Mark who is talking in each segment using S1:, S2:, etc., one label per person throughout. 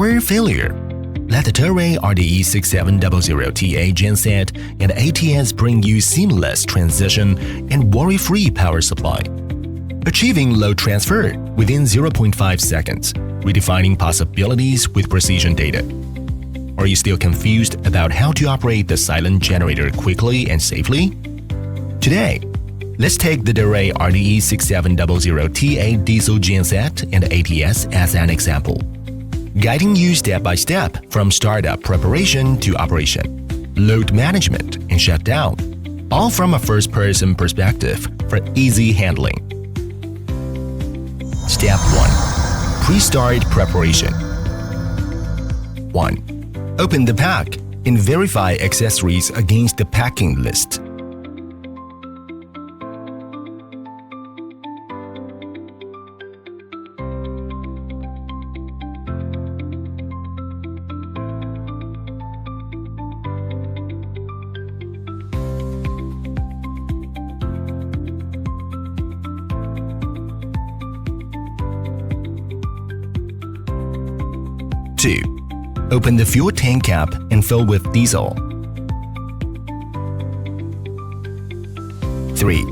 S1: Power failure. Let the DEHRAY RDE6700TA genset and ATS bring you seamless transition and worry-free power supply. Achieving load transfer within 0.5 seconds, redefining possibilities with precision data. Are you still confused about how to operate the silent generator quickly and safely? Today, let's take the DEHRAY RDE6700TA diesel genset and ATS as an example, guiding you step by step from startup preparation to operation, load management, and shutdown, all from a first-person perspective for easy handling. Step 1. Pre-start preparation. 1. Open the pack and verify accessories against the packing list. 2. Open the fuel tank cap and fill with diesel. 3.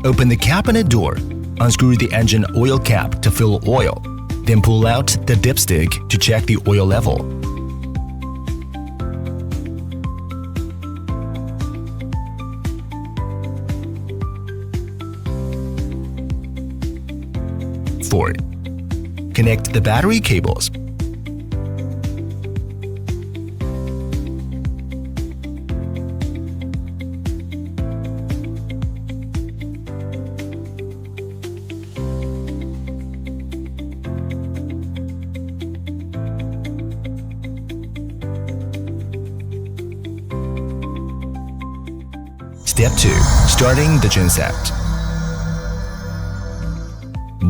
S1: Open the cabinet door, unscrew the engine oil cap to fill oil, then pull out the dipstick to check the oil level. 4. Connect the battery cables. 2. Starting the genset.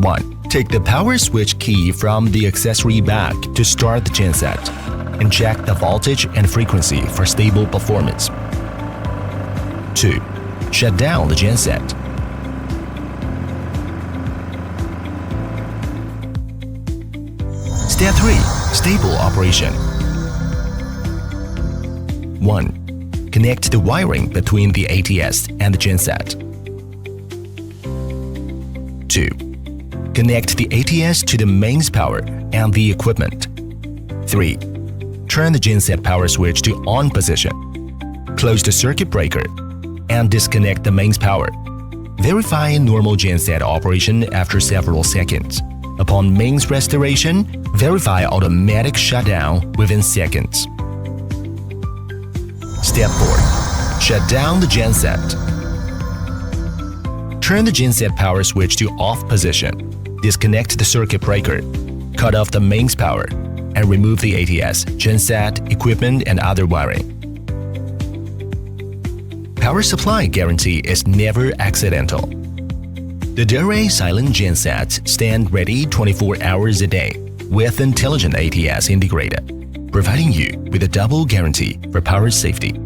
S1: 1. Take the power switch key from the accessory bag to start the genset and check the voltage and frequency for stable performance. 2. Shut down the genset. Step 3. Stable operation. 1. Connect the wiring between the ATS and the genset. 2. Connect the ATS to the mains power and the equipment. 3. Turn the genset power switch to on position. Close the circuit breaker and disconnect the mains power. Verify normal genset operation after several seconds. Upon mains restoration, verify automatic shutdown within seconds. Step 4. Shut down the genset. Turn the genset power switch to off position. Disconnect the circuit breaker. Cut off the mains power and remove the ATS, genset, equipment, and other wiring. Power supply guarantee is never accidental. The DEHRAY silent gensets stand ready 24 hours a day with intelligent ATS integrated, providing you with a double guarantee for power safety.